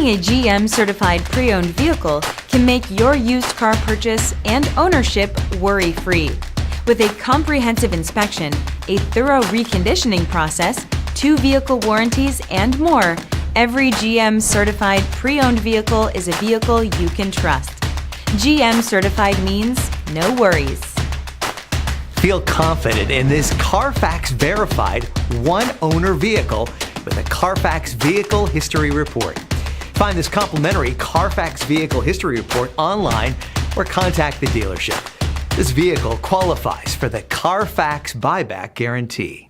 Owning a GM certified pre-owned vehicle can make your used car purchase and ownership worry-free. With a comprehensive inspection, a thorough reconditioning process, 2 vehicle warranties, and more, every GM certified pre-owned vehicle is a vehicle you can trust. GM certified means no worries. Feel confident in this CarFax verified one-owner vehicle with a CarFax Vehicle History Report. Find this complimentary CarFax Vehicle History Report online or contact the dealership. This vehicle qualifies for the CarFax Buyback Guarantee.